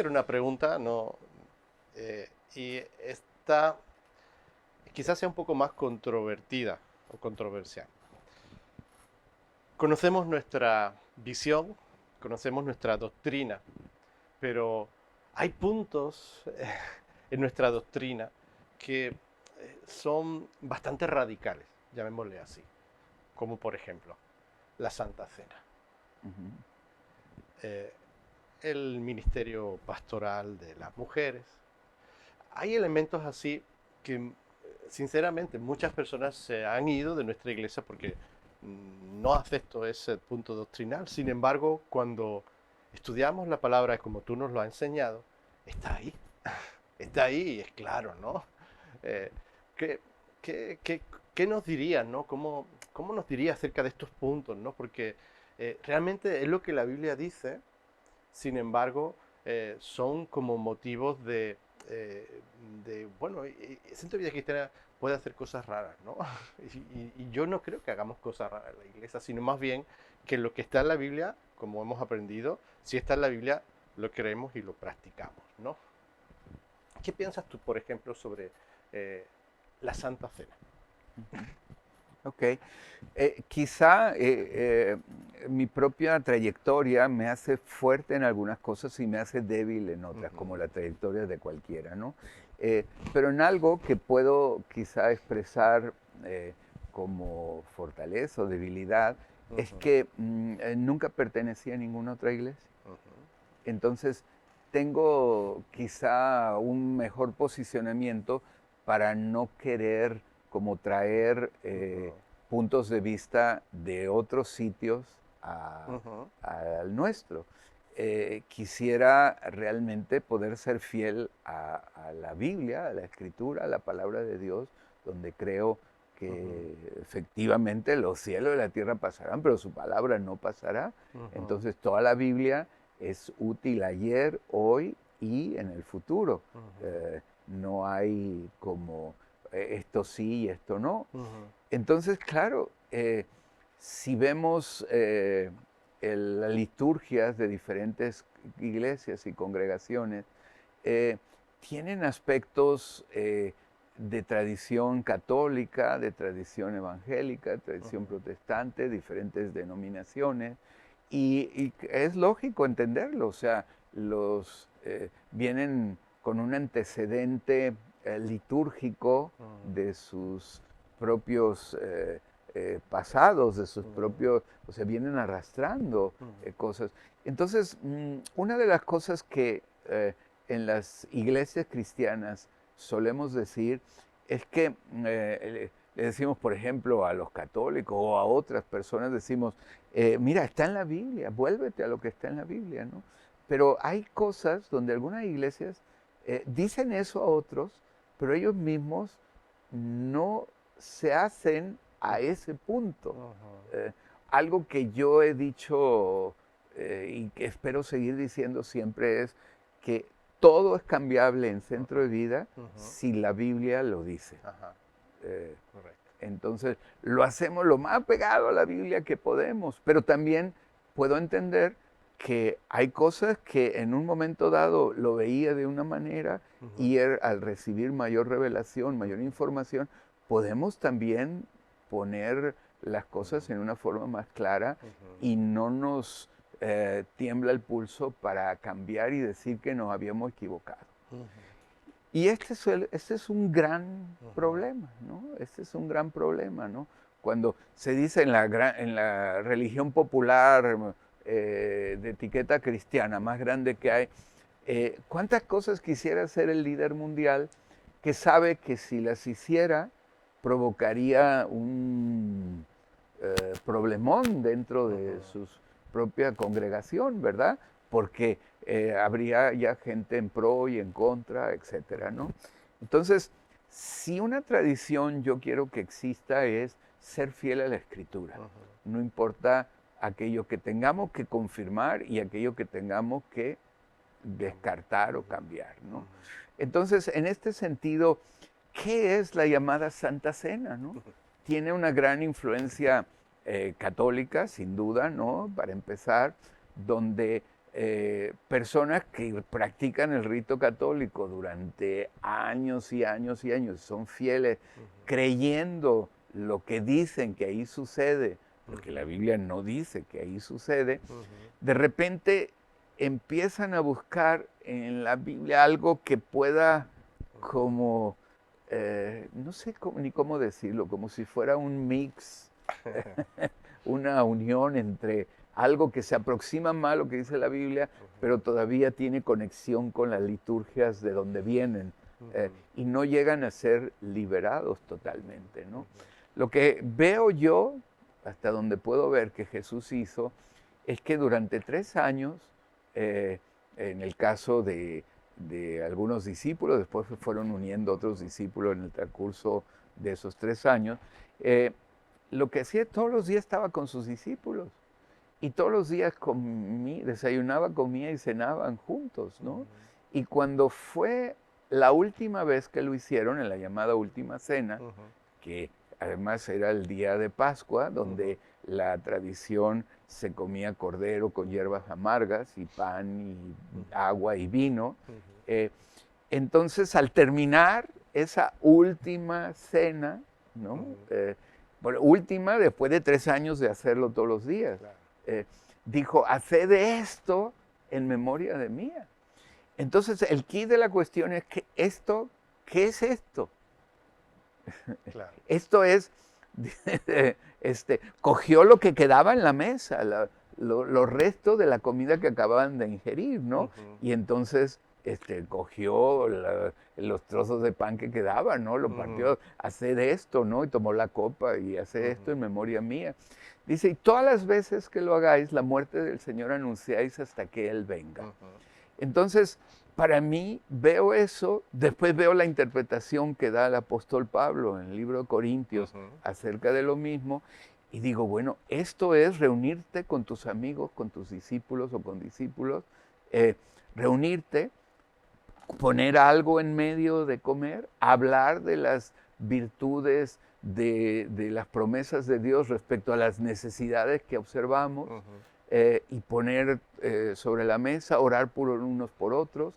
una pregunta, no, y esta quizás sea un poco más controvertida o controversial. Conocemos nuestra visión, conocemos nuestra doctrina, pero hay puntos en nuestra doctrina que son bastante radicales, llamémosle así, como por ejemplo la Santa Cena, Ujú. eh, el ministerio pastoral de las mujeres. Hay elementos así que, sinceramente, muchas personas se han ido de nuestra iglesia porque no acepto ese punto doctrinal. Sin embargo, cuando estudiamos la palabra como tú nos lo has enseñado, está ahí. Está ahí y es claro, ¿no? Eh, ¿qué, qué, qué, qué nos dirías, ¿no? ¿Cómo nos dirías acerca de estos puntos, ¿no? Porque realmente es lo que la Biblia dice. Sin embargo, son como motivos bueno, el Centro de Vida Cristiana puede hacer cosas raras, ¿no? Y yo no creo que hagamos cosas raras en la iglesia, sino más bien que lo que está en la Biblia, como hemos aprendido, si está en la Biblia, lo creemos y lo practicamos, ¿no? ¿Qué piensas tú, por ejemplo, sobre eh, la Santa Cena? Ujú. Ok. Quizá mi propia trayectoria me hace fuerte en algunas cosas y me hace débil en otras, Ujú, como la trayectoria de cualquiera, ¿no? Pero en algo que puedo quizá expresar eh, como fortaleza o debilidad, es ujú, que nunca pertenecí a ninguna otra iglesia. ujú, Entonces, tengo quizá un mejor posicionamiento para no querer como traer ujú, puntos de vista de otros sitios ujú, al nuestro. Quisiera realmente poder ser fiel a la Biblia, a la Escritura, a la palabra de Dios, donde creo ujú, que efectivamente los cielos y la tierra pasarán, pero su palabra no pasará. ujú, Entonces toda la Biblia es útil ayer, hoy y en el futuro. ujú, No hay como esto sí y esto no. ujú, Entonces, claro, si vemos las liturgias de diferentes iglesias y congregaciones, eh, tienen aspectos de tradición católica, de tradición evangélica, de tradición ujú. protestante, diferentes denominaciones, y es lógico entenderlo, o sea, los vienen con un antecedente litúrgico Mm, de sus propios pasados, de sus mm, propios, o sea, vienen arrastrando mm, cosas. Entonces, una de las cosas que en las iglesias cristianas solemos decir es que le decimos, por ejemplo, a los católicos o a otras personas, decimos, mira, está en la Biblia, vuélvete a lo que está en la Biblia, ¿no? Pero hay cosas donde algunas iglesias dicen eso a otros, pero ellos mismos no se hacen a ese punto. ujú, Eh, Algo que yo he dicho y que espero seguir diciendo siempre es que todo es cambiable en Centro de Vida ujú. si la Biblia lo dice. Ajá, Eh, correcto. entonces, lo hacemos lo más pegado a la Biblia que podemos, pero también puedo entender que hay cosas que en un momento dado lo veía de una manera Ujú, y al recibir mayor revelación, mayor información, podemos también poner las ujú, cosas en una forma más clara ujú, y no nos tiembla el pulso para cambiar y decir que nos habíamos equivocado. ujú, Y este es un gran ujú, problema, ¿no? Este es un gran problema, ¿no? Cuando se dice en la religión popular de etiqueta cristiana más grande que hay, ¿cuántas cosas quisiera hacer el líder mundial que sabe que si las hiciera provocaría un problemón dentro de ujú, su propia congregación, ¿verdad? Porque habría ya gente en pro y en contra, etcétera, ujú, ¿no? Entonces, si una tradición yo quiero que exista es ser fiel a la escritura, ujú, no importa aquello que tengamos que confirmar y aquello que tengamos que cambia. descartar o Ujú, cambiar, ¿no? ujú, Entonces, en este sentido, ¿qué es la llamada Santa Cena, no? ujú, Tiene una gran influencia católica, sin duda, ¿no? Para empezar, donde personas que practican el rito católico durante años y años y años, son fieles, creyendo lo que dicen que ahí sucede, porque la Biblia no dice que ahí sucede, de repente empiezan a buscar en la Biblia algo que pueda como, no sé ni cómo decirlo, como si fuera un mix, una unión entre algo que se aproxima más a lo que dice la Biblia, pero todavía tiene conexión con las liturgias de donde vienen, y no llegan a ser liberados totalmente, ¿no? Lo que veo yo, hasta donde puedo ver que Jesús hizo, es que durante 3 años, en el caso de algunos discípulos, después se fueron uniendo otros discípulos en el transcurso de esos 3 años, lo que hacía todos los días estaba con sus discípulos. Y todos los días desayunaba, comía y cenaban juntos, ¿no? Y cuando fue la última vez que lo hicieron, en la llamada última cena, que además era el día de Pascua, donde la tradición se comía cordero con hierbas amargas y pan y agua y vino, entonces al terminar esa última cena, ¿no? Última después de 3 años de hacerlo todos los días. Claro. Dijo, haced esto en memoria de mía. Entonces, el quid de la cuestión es que esto, ¿qué es esto? Claro. Esto es, cogió lo que quedaba en la mesa, los restos de la comida que acababan de ingerir, ¿no? Y entonces cogió los trozos de pan que quedaban, ¿no? Lo partió, haced esto, ¿no? Y tomó la copa y haced esto en memoria mía. Dice, y todas las veces que lo hagáis, la muerte del Señor anunciáis hasta que Él venga. Entonces, para mí, veo eso, después veo la interpretación que da el apóstol Pablo en el libro de Corintios acerca de lo mismo, y digo, bueno, esto es reunirte con tus amigos, con tus discípulos o con discípulos, reunirte, poner algo en medio de comer, hablar de las virtudes, de las promesas de Dios respecto a las necesidades que observamos, y poner sobre la mesa, orar por unos por otros.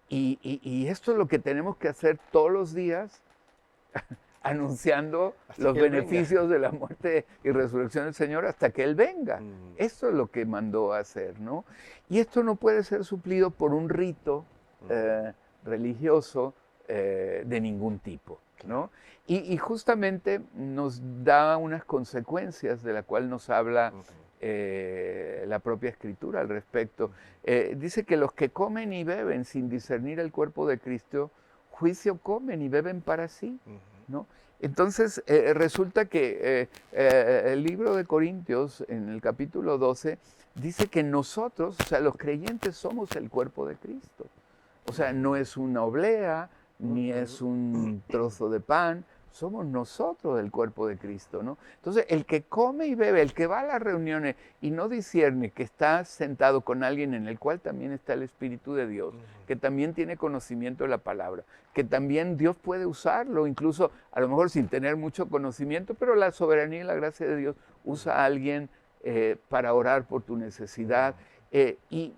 Y esto es lo que tenemos que hacer todos los días, anunciando los beneficios de la muerte y resurrección del Señor hasta que Él venga. Esto es lo que mandó a hacer, ¿no? Y esto no puede ser suplido por un rito religioso de ningún tipo, ¿no? Y justamente nos da unas consecuencias de la cual nos habla la propia Escritura al respecto. Dice que los que comen y beben sin discernir el cuerpo de Cristo, juicio comen y beben para sí, ¿no? Entonces resulta que el libro de Corintios, en el capítulo 12, dice que nosotros, o sea, los creyentes somos el cuerpo de Cristo. O sea, no es una oblea, ni es un trozo de pan, somos nosotros el cuerpo de Cristo, ¿no? Entonces, el que come y bebe, el que va a las reuniones y no discierne que está sentado con alguien en el cual también está el Espíritu de Dios, que también tiene conocimiento de la palabra, que también Dios puede usarlo, incluso a lo mejor sin tener mucho conocimiento, pero la soberanía y la gracia de Dios usa a alguien para orar por tu necesidad. Y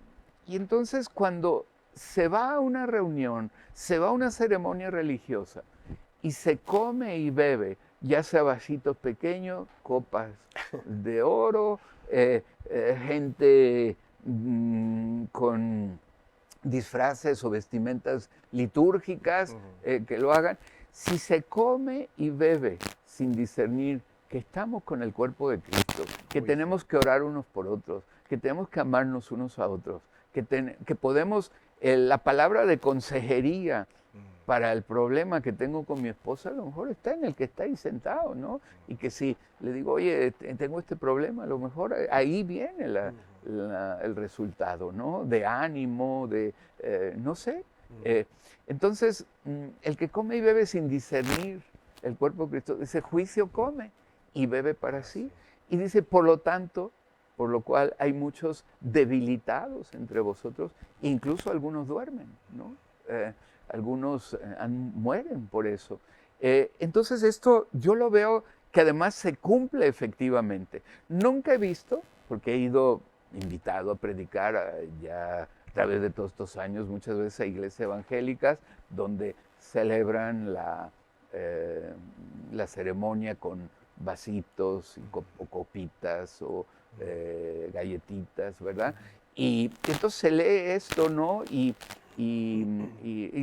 entonces cuando se va a una reunión, se va a una ceremonia religiosa, y se come y bebe, ya sea vasitos pequeños, copas de oro, gente con disfraces o vestimentas litúrgicas que lo hagan. Si se come y bebe sin discernir que estamos con el cuerpo de Cristo, que tenemos que orar unos por otros, que tenemos que amarnos unos a otros, que podemos, la palabra de consejería para el problema que tengo con mi esposa, a lo mejor está en el que está ahí sentado, ¿no? Y que si le digo, oye, tengo este problema, a lo mejor ahí viene el resultado, ¿no? De ánimo, no sé. Entonces, el que come y bebe sin discernir el cuerpo de Cristo, dice, juicio come y bebe para sí. Y dice, por lo tanto, por lo cual hay muchos debilitados entre vosotros, incluso algunos duermen, ¿no? Algunos mueren por eso. Entonces esto yo lo veo que además se cumple efectivamente. Nunca he visto, porque he ido invitado a predicar ya a través de todos estos años, muchas veces a iglesias evangélicas, donde celebran la ceremonia con vasitos o copitas o galletitas, ¿verdad? Y entonces se lee esto, ¿no? Y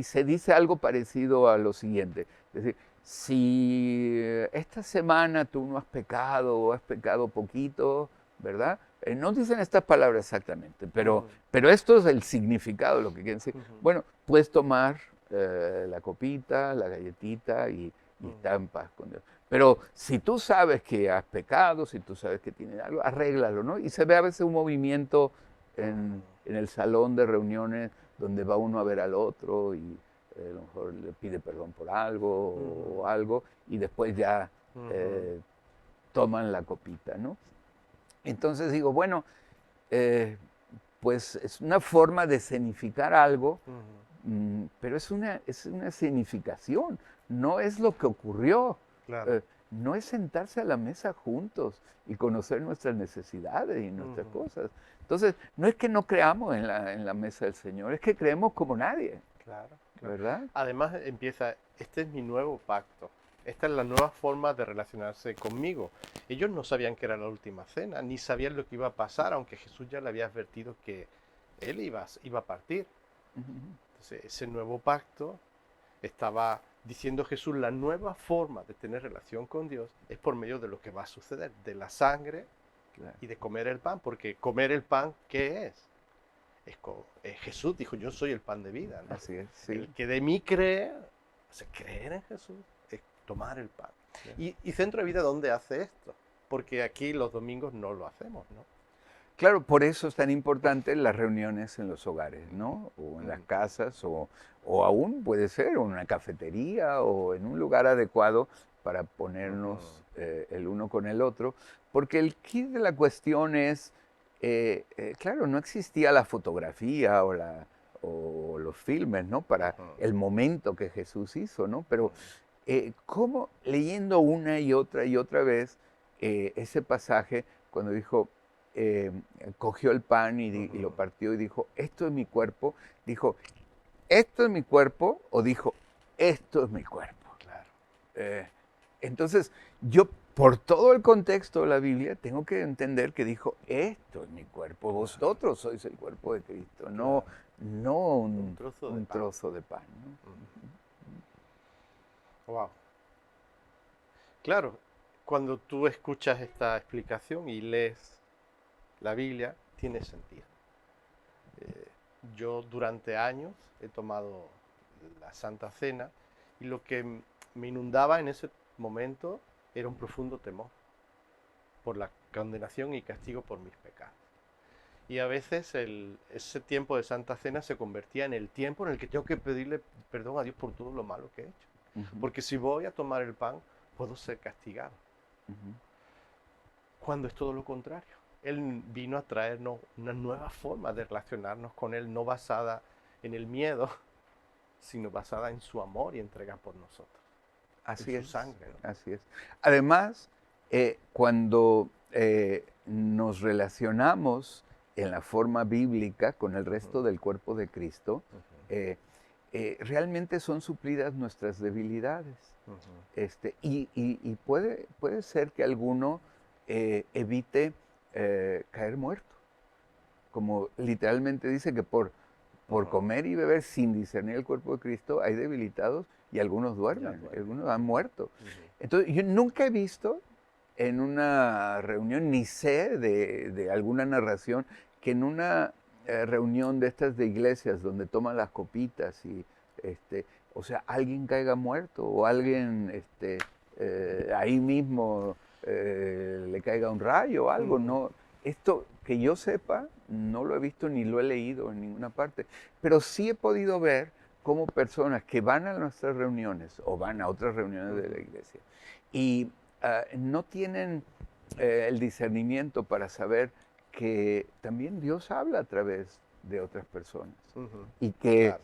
se dice algo parecido a lo siguiente. Es decir, si esta semana tú no has pecado o has pecado poquito, ¿verdad? No dicen estas palabras exactamente, pero esto es el significado de lo que quieren decir. Bueno, puedes tomar la copita, la galletita y estar en paz con Dios. Pero si tú sabes que has pecado, si tú sabes que tienes algo, arréglalo, ¿no? Y se ve a veces un movimiento en el salón de reuniones donde va uno a ver al otro y a lo mejor le pide perdón por algo o algo y después ya toman la copita, ¿no? Entonces digo, bueno, pues es una forma de escenificar algo, pero es una escenificación, no es lo que ocurrió. Claro. No es sentarse a la mesa juntos y conocer nuestras necesidades y nuestras cosas. Entonces, no es que no creamos en la mesa del Señor, es que creemos como nadie. Claro, claro. ¿Verdad? Además empieza, este es mi nuevo pacto, esta es la nueva forma de relacionarse conmigo. Ellos no sabían que era la última cena, ni sabían lo que iba a pasar, aunque Jesús ya le había advertido que él iba a partir. Entonces, ese nuevo pacto estaba diciendo Jesús, la nueva forma de tener relación con Dios es por medio de lo que va a suceder, de la sangre y de comer el pan, porque comer el pan, ¿qué es? Jesús dijo, yo soy el pan de vida, ¿no? Así es, sí. El que de mí cree, o sea, creer en Jesús, es tomar el pan. ¿Y Centro de Vida dónde hace esto? Porque aquí los domingos no lo hacemos, ¿no? Claro, por eso es tan importante las reuniones en los hogares, ¿no? O en las casas, o aún puede ser en una cafetería o en un lugar adecuado para ponernos el uno con el otro, porque el kit de la cuestión es, claro, no existía la fotografía o los filmes, ¿no? Para el momento que Jesús hizo, ¿no? Pero ¿cómo leyendo una y otra vez ese pasaje cuando dijo, cogió el pan y lo partió y dijo, esto es mi cuerpo, dijo, esto es mi cuerpo, o dijo, esto es mi cuerpo. Claro. Entonces, yo por todo el contexto de la Biblia tengo que entender que dijo, esto es mi cuerpo, vosotros sois el cuerpo de Cristo, no un trozo de pan. ¿No? Wow. Claro, cuando tú escuchas esta explicación y lees la Biblia, tiene sentido. Yo durante años he tomado la Santa Cena y lo que me inundaba en ese momento era un profundo temor por la condenación y castigo por mis pecados. Y a veces ese tiempo de Santa Cena se convertía en el tiempo en el que tengo que pedirle perdón a Dios por todo lo malo que he hecho. Porque si voy a tomar el pan, puedo ser castigado. Cuando es todo lo contrario. Él vino a traernos una nueva forma de relacionarnos con Él, no basada en el miedo, sino basada en su amor y entrega por nosotros. Así es. Su sangre, ¿no? Así es. Además, cuando nos relacionamos en la forma bíblica con el resto del cuerpo de Cristo, realmente son suplidas nuestras debilidades. Y puede ser que alguno evite caer muerto. Como literalmente dice que por comer y beber sin discernir el cuerpo de Cristo hay debilitados y algunos duermen, algunos han muerto. Entonces, yo nunca he visto en una reunión, ni sé de alguna narración, que en una reunión de estas de iglesias donde toman las copitas y o sea, alguien caiga muerto o alguien ahí mismo le caiga un rayo o algo. No, esto que yo sepa, no lo he visto ni lo he leído en ninguna parte, pero sí he podido ver cómo personas que van a nuestras reuniones o van a otras reuniones de la iglesia y no tienen el discernimiento para saber que también Dios habla a través de otras personas y que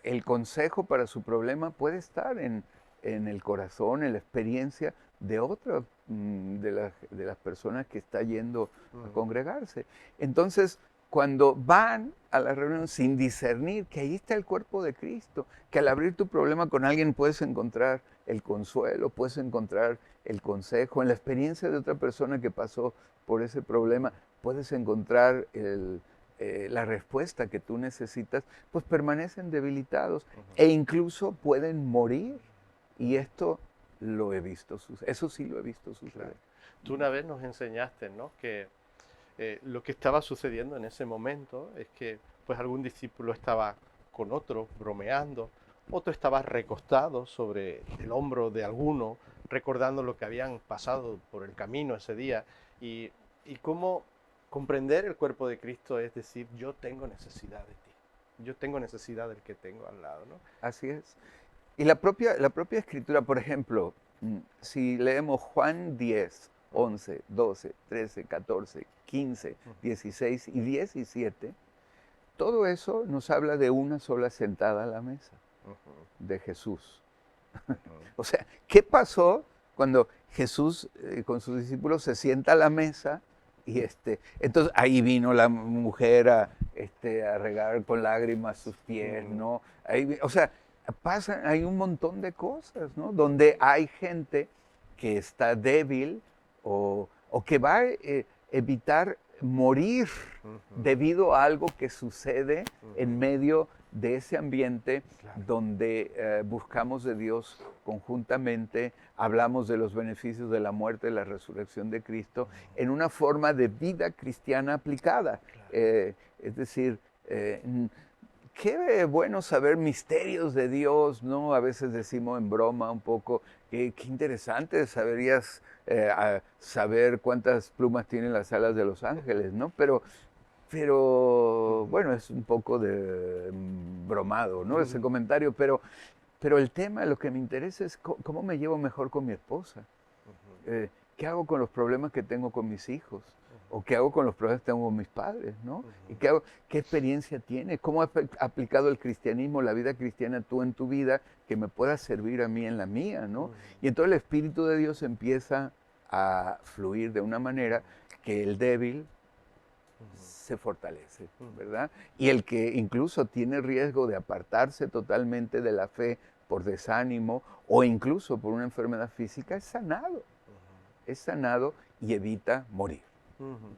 el consejo para su problema puede estar en el corazón, en la experiencia de otras de las personas que está yendo a Ujú. congregarse. Entonces, cuando van a la reunión sin discernir que ahí está el cuerpo de Cristo, que al abrir tu problema con alguien puedes encontrar el consuelo, puedes encontrar el consejo, en la experiencia de otra persona que pasó por ese problema, puedes encontrar la respuesta que tú necesitas, pues permanecen debilitados Ujú. e incluso pueden morir. Y esto lo he visto suceder, eso sí lo he visto Claro. suceder. Tú una vez nos enseñaste, ¿no? Que lo que estaba sucediendo en ese momento es que pues algún discípulo estaba con otro bromeando, otro estaba recostado sobre el hombro de alguno, recordando lo que habían pasado por el camino ese día y, y cómo comprender el cuerpo de Cristo es decir, yo tengo necesidad de ti, yo tengo necesidad del que tengo al lado, ¿no? Así es. Y la propia escritura, por ejemplo, si leemos Juan 10, 11, 12, 13, 14, 15, 16 y 17, todo eso nos habla de una sola sentada a la mesa, Ujú, de Jesús. ujú, O sea, ¿qué pasó cuando Jesús con sus discípulos se sienta a la mesa? Y entonces ahí vino la mujer a regar con lágrimas sus pies, ujú, ¿no? O sea, hay un montón de cosas, ¿no? Donde hay gente que está débil o que va a evitar morir ujú, debido a algo que sucede en ujú. medio de ese ambiente Claro. donde buscamos de Dios conjuntamente, hablamos de los beneficios de la muerte y la resurrección de Cristo en una forma de vida cristiana aplicada. Claro. Es decir, qué bueno saber misterios de Dios, ¿no? A veces decimos en broma un poco, qué interesante saberías saber cuántas plumas tienen las alas de los ángeles, ¿no? Pero Ujú, bueno, es un poco de bromado, ¿no? Ese ujú, comentario, pero el tema, lo que me interesa es cómo me llevo mejor con mi esposa. ujú, ¿Qué hago con los problemas que tengo con mis hijos? ¿O ujú, qué hago con los problemas que tengo con mis padres? ¿No? ¿Y ujú, qué experiencia tiene? ¿Cómo has aplicado el cristianismo, la vida cristiana tú en tu vida, que me pueda servir a mí en la mía? ¿no? ujú, Y entonces el Espíritu de Dios empieza a fluir de una manera que el débil ujú, se fortalece, ujú, ¿verdad? Y el que incluso tiene riesgo de apartarse totalmente de la fe por desánimo o incluso por una enfermedad física es sanado y evita morir. ujú, ujú.